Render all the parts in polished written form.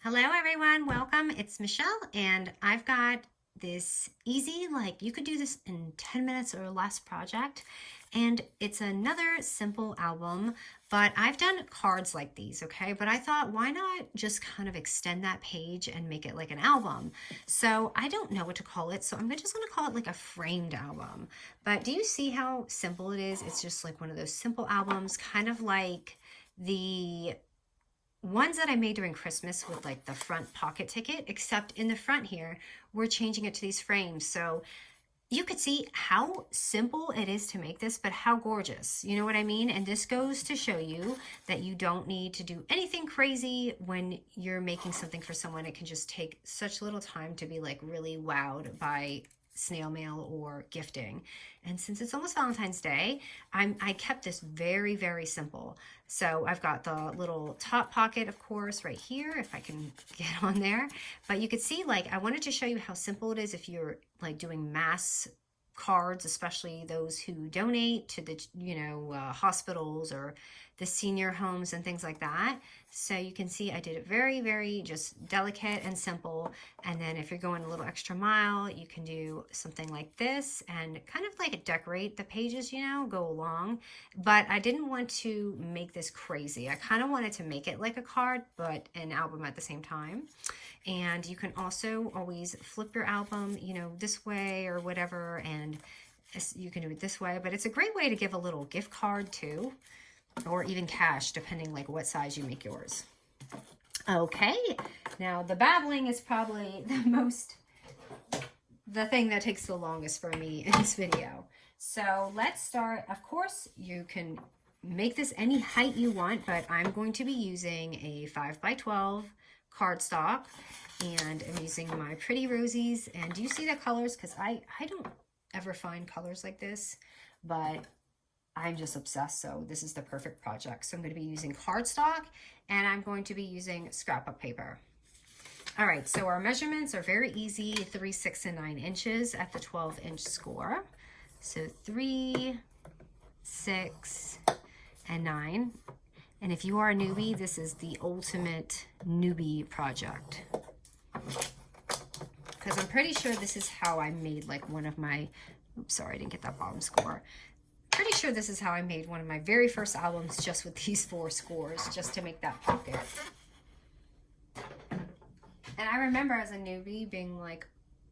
Hello everyone, welcome. It's Michelle and I've got this easy, like you could do this in 10 minutes or less project. And it's another simple album, but I've done cards like these, okay? But I thought, why not just kind of extend that page and make it like an album? So I don't know what to call it, so I'm just gonna call it like a framed album. But do you see how simple it is? It's just like one of those simple albums, kind of like the ones that I made during Christmas with like the front pocket ticket, except in the front here, we're changing it to these frames. So you could see how simple it is to make this, but how gorgeous. You know what I mean? And this goes to show you that you don't need to do anything crazy when you're making something for someone. It can just take such little time to be like really wowed by snail mail or gifting. And since it's almost Valentine's Day, I kept this very, very simple. So I've got the little top pocket, of course, right here, if I can get on there. But you could see, like, I wanted to show you how simple it is if you're like doing mass cards, especially those who donate to the, hospitals or the senior homes and things like that. So you can see I did it very, very just delicate and simple. And then if you're going a little extra mile, you can do something like this and kind of like decorate the pages, go along. But I didn't want to make this crazy. I kind of wanted to make it like a card, but an album at the same time. And you can also always flip your album, this way or whatever, and you can do it this way. But it's a great way to give a little gift card too, or even cash, depending like what size you make yours. Okay, now the babbling is probably the thing that takes the longest for me in this video. So let's start. Of course, you can make this any height you want, but I'm going to be using a 5x12 cardstock, and I'm using my Pretty Rosies. And do you see the colors? Because I don't ever find colors like this, but I'm just obsessed, so this is the perfect project. So I'm going to be using cardstock, and I'm going to be using scrapbook paper. All right, so our measurements are very easy: 3, 6, and 9 inches at the 12-inch score. So 3, 6, and 9. And if you are a newbie, this is the ultimate newbie project. Because I'm pretty sure this is how I made like one of my, oops, sorry, I didn't get that bottom score. Pretty sure this is how I made one of my very first albums, just with these 4 scores, just to make that pocket. And I remember as a newbie being like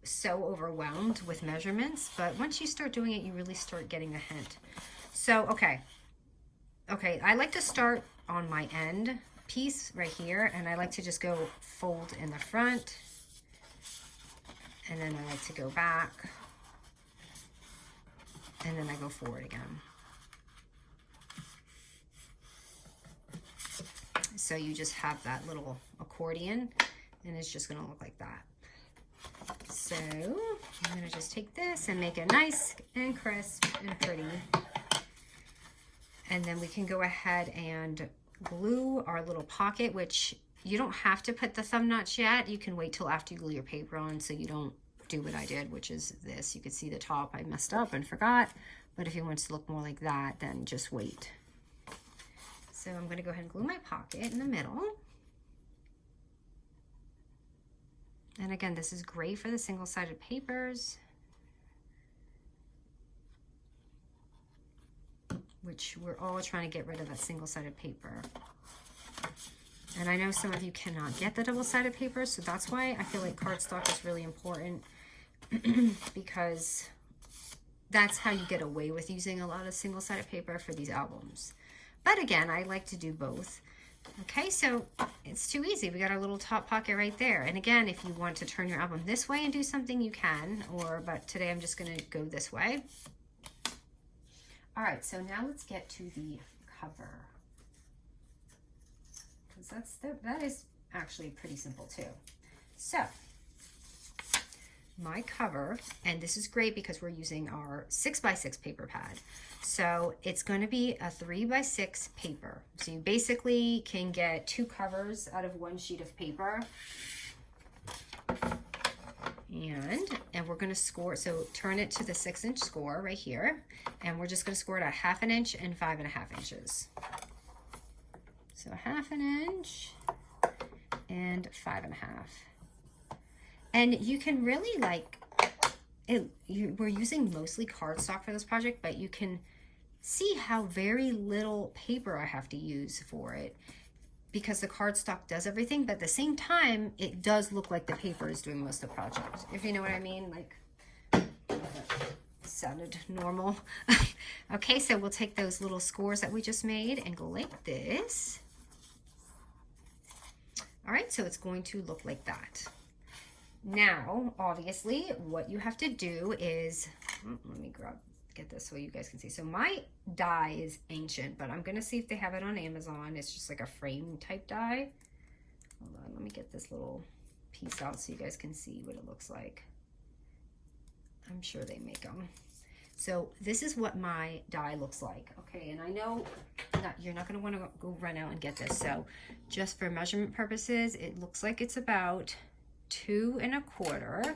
so overwhelmed with measurements, but once you start doing it, you really start getting the hint. So, okay, I like to start on my end piece right here, and I like to just go fold in the front, and then I like to go back, and then I go forward again. So you just have that little accordion, and it's just gonna look like that. So I'm gonna just take this and make it nice and crisp and pretty. And then we can go ahead and glue our little pocket, which you don't have to put the thumb knots yet. You can wait till after you glue your paper on, so you don't do what I did, which is this. You could see the top, I messed up and forgot. But if you want it to look more like that, then just wait. So I'm going to go ahead and glue my pocket in the middle. And again, this is great for the single-sided papers, which we're all trying to get rid of that single-sided paper. And I know some of you cannot get the double-sided paper, so that's why I feel like cardstock is really important, because that's how you get away with using a lot of single-sided paper for these albums. But again, I like to do both. Okay, so it's too easy. We got our little top pocket right there. And again, if you want to turn your album this way and do something, you can, but today I'm just going to go this way. All right, so now let's get to the cover, because that is actually pretty simple too. So my cover, and this is great because we're using our 6x6 paper pad, so it's going to be a 3x6 paper. So you basically can get 2 covers out of 1 sheet of paper. And we're going to score, so turn it to the 6-inch score right here, and we're just going to score it at 1/2 inch and 5.5 inches. So 1/2 inch and and 5.5. And you can really like it. We're using mostly cardstock for this project, but you can see how very little paper I have to use for it because the cardstock does everything, but at the same time, it does look like the paper is doing most of the project, if you know what I mean. Like, sounded normal. Okay, so we'll take those little scores that we just made and go like this. All right, so it's going to look like that. Now, obviously, what you have to do is, let me get this so you guys can see. So my die is ancient, but I'm gonna see if they have it on Amazon. It's just like a frame type die. Hold on, let me get this little piece out so you guys can see what it looks like. I'm sure they make them. So this is what my die looks like. Okay, and I know that you're not gonna wanna go run out and get this. So just for measurement purposes, it looks like it's about 2 1/4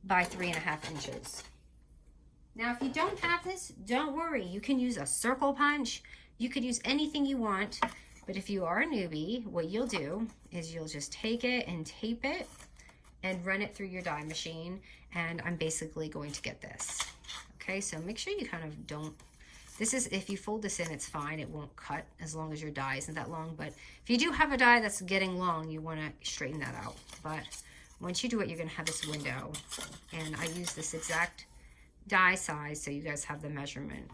by 3.5 inches. Now, if you don't have this, don't worry. You can use a circle punch. You could use anything you want. But if you are a newbie, what you'll do is you'll just take it and tape it and run it through your die machine. And I'm basically going to get this. Okay, so make sure you kind of don't, this is, if you fold this in, it's fine. It won't cut as long as your die isn't that long. But if you do have a die that's getting long, you want to straighten that out. But once you do it, you're going to have this window. And I use this exact die size so you guys have the measurement.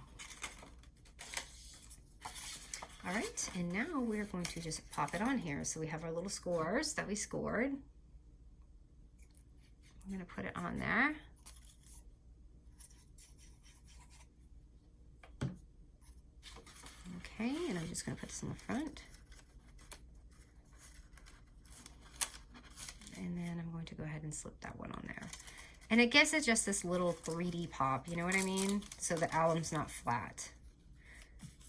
All right, and now we're going to just pop it on here. So we have our little scores that we scored. I'm going to put it on there. Okay, and I'm just going to put this in the front. And then I'm going to go ahead and slip that one on there. And it gives it just this little 3D pop, you know what I mean? So the album's not flat.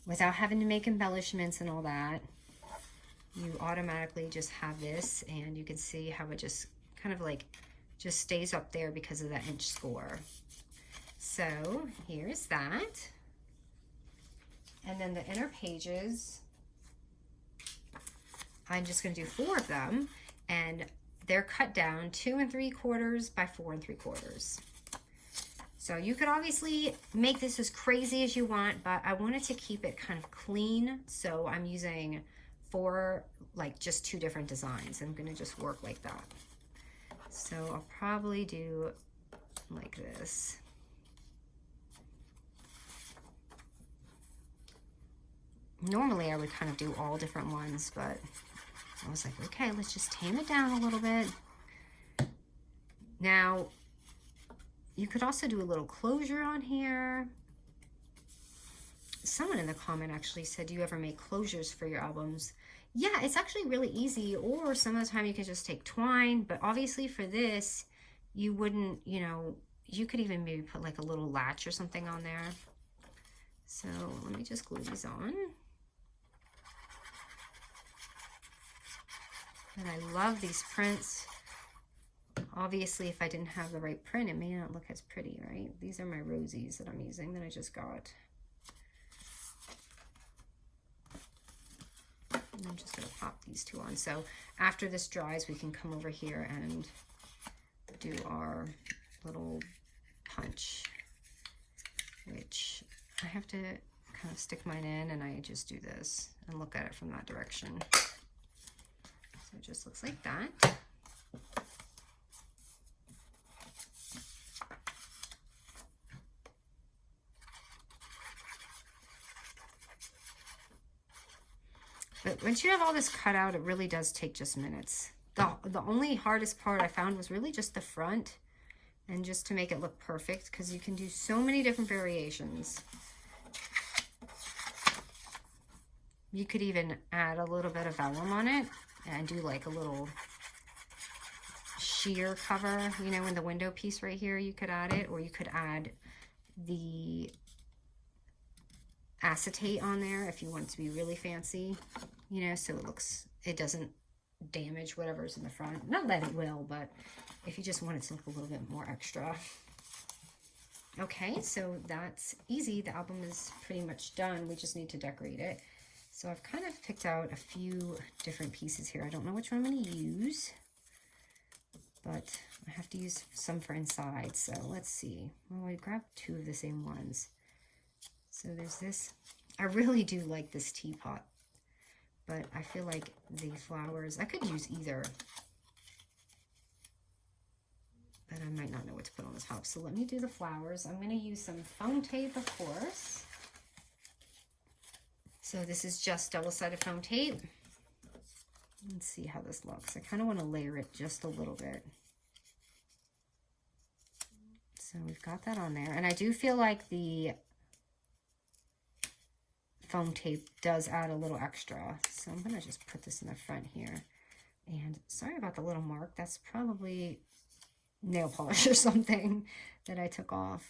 Without having to make embellishments and all that, you automatically just have this, and you can see how it just kind of like just stays up there because of that inch score. So here's that. And then the inner pages, I'm just going to do 4 of them, and they're cut down 2 3/4 by 4 3/4. So you could obviously make this as crazy as you want, but I wanted to keep it kind of clean. So I'm using 4, like just 2 different designs. I'm going to just work like that. So I'll probably do like this. Normally I would kind of do all different ones, but I was like, okay, let's just tame it down a little bit. Now, you could also do a little closure on here. Someone in the comment actually said, do you ever make closures for your albums? Yeah, it's actually really easy, or some of the time you can just take twine, but obviously for this, you wouldn't, you know, you could even maybe put like a little latch or something on there. So let me just glue these on. And I love these prints. Obviously, if I didn't have the right print, it may not look as pretty, right? These are my rosies that I'm using that I just got. And I'm just gonna pop these 2 on. So after this dries, we can come over here and do our little punch, which I have to kind of stick mine in, and I just do this and look at it from that direction. So it just looks like that. But once you have all this cut out, it really does take just minutes. The only hardest part I found was really just the front, and just to make it look perfect, because you can do so many different variations. You could even add a little bit of vellum on it and do like a little sheer cover, you know, in the window piece right here, you could add it, or you could add the acetate on there if you want it to be really fancy, you know, so it doesn't damage whatever's in the front. Not that it will, but if you just want it to look a little bit more extra. Okay, so that's easy. The album is pretty much done. We just need to decorate it. So I've kind of picked out a few different pieces here. I don't know which one I'm going to use, but I have to use some for inside. So let's see. Well, I grabbed two of the same ones. So there's this. I really do like this teapot, but I feel like the flowers, I could use either, but I might not know what to put on the top. So let me do the flowers. I'm going to use some foam tape, of course. So this is just double-sided foam tape. Let's see how this looks. I kind of want to layer it just a little bit. So we've got that on there. And I do feel like the foam tape does add a little extra. So I'm going to just put this in the front here. And sorry about the little mark. That's probably nail polish or something that I took off.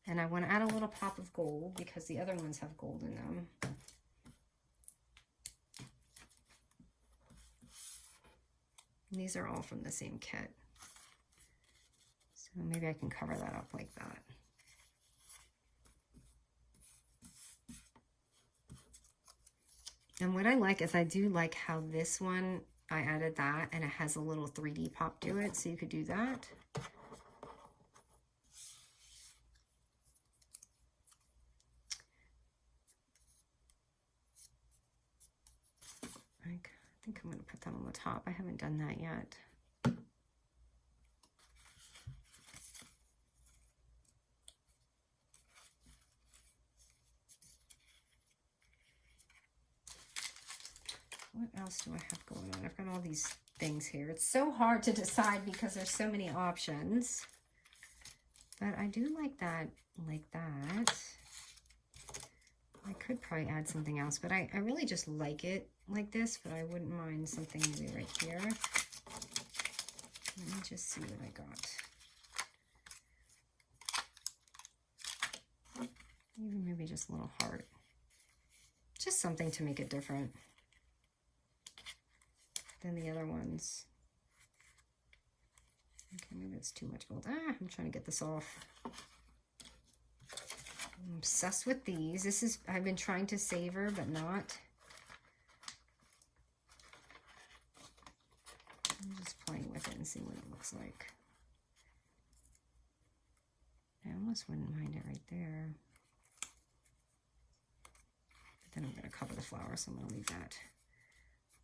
And I want to add a little pop of gold because the other ones have gold in them. And these are all from the same kit. So maybe I can cover that up like that. And what I like is I do like how this one, I added that and it has a little 3D pop to it. So you could do that. I think I'm going to put that on the top. I haven't done that yet. What else do I have going on? I've got all these things here. It's so hard to decide because there's so many options. But I do like that, like that. I could probably add something else, but I really just like it like this, but I wouldn't mind something maybe right here. Let me just see what I got. Even maybe just a little heart. Just something to make it different than the other ones. Okay, maybe it's too much gold. I'm trying to get this off. I'm obsessed with these. This is, I've been trying to savor, but not. I'm just playing with it and see what it looks like. I almost wouldn't mind it right there. But then I'm going to cover the flower, so I'm going to leave that.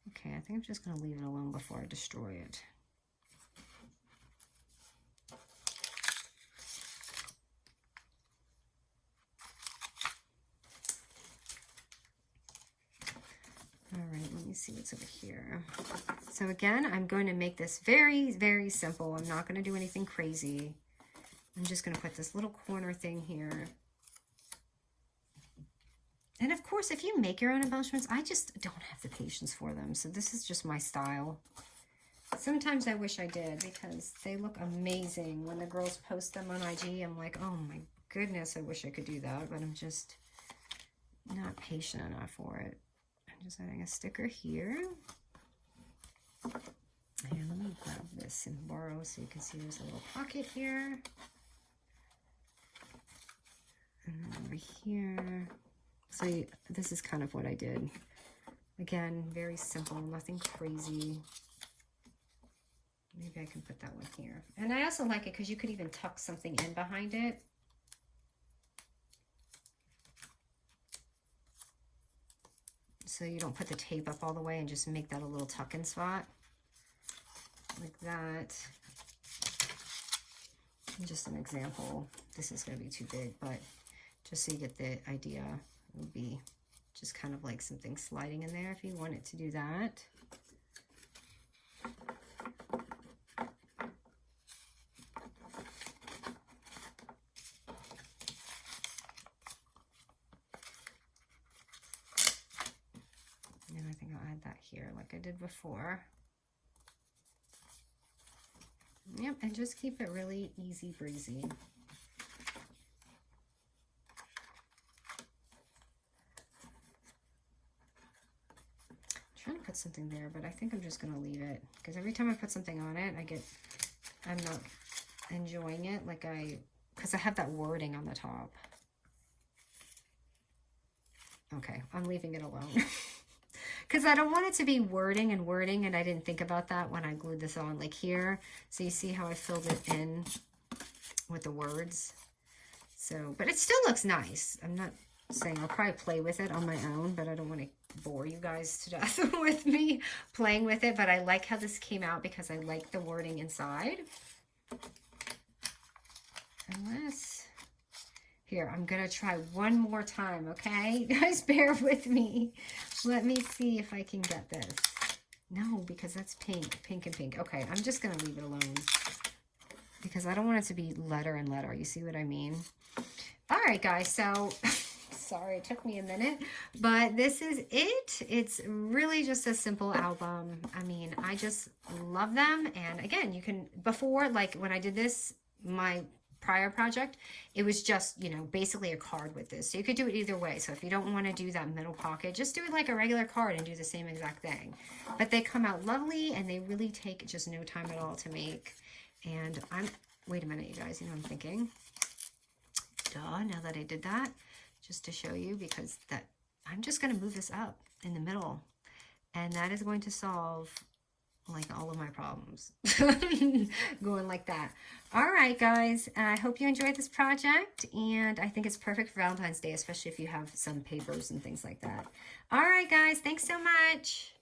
Okay, I think I'm just going to leave it alone before I destroy it. All right, let me see what's over here. So again, I'm going to make this very, very simple. I'm not going to do anything crazy. I'm just going to put this little corner thing here. And of course, if you make your own embellishments, I just don't have the patience for them. So this is just my style. Sometimes I wish I did because they look amazing. When the girls post them on IG, I'm like, oh my goodness, I wish I could do that. But I'm just not patient enough for it. I'm just adding a sticker here. And let me grab this and borrow so you can see there's a little pocket here. And then over here. So this is kind of what I did. Again, very simple, nothing crazy. Maybe I can put that one here. And I also like it because you could even tuck something in behind it. So you don't put the tape up all the way and just make that a little tuck-in spot. Like that. And just an example. This is going to be too big, but just so you get the idea. It would be just kind of like something sliding in there if you want it to do that. And I think I'll add that here like I did before. Yep, and just keep it really easy breezy. Trying to put something there, but I think I'm just going to leave it because every time I put something on it, I'm not enjoying it because I have that wording on the top. Okay, I'm leaving it alone. Because I don't want it to be wording and wording, and I didn't think about that when I glued this on, like here. So you see how I filled it in with the words. So, but it still looks nice. I'm not saying I'll probably play with it on my own, but I don't want to bore you guys to death with me playing with it. But I like how this came out because I like the wording inside. Unless, here, I'm going to try one more time, okay? You guys, bear with me. Let me see if I can get this. No, because that's pink, pink and pink. Okay, I'm just going to leave it alone because I don't want it to be letter and letter. You see what I mean? All right, guys, so sorry it took me a minute, but this is it. It's really just a simple album. I mean, I just love them. And again, you can, before, like when I did this, my prior project, it was just, you know, basically a card with this. So you could do it either way. So if you don't want to do that middle pocket, just do it like a regular card and do the same exact thing. But they come out lovely and they really take just no time at all to make. And wait a minute, you guys, you know what I'm thinking? Duh, now that I did that, just to show you, because I'm just going to move this up in the middle. And that is going to solve like all of my problems. Going like that. All right, guys, I hope you enjoyed this project. And I think it's perfect for Valentine's Day, especially if you have some papers and things like that. All right, guys, thanks so much.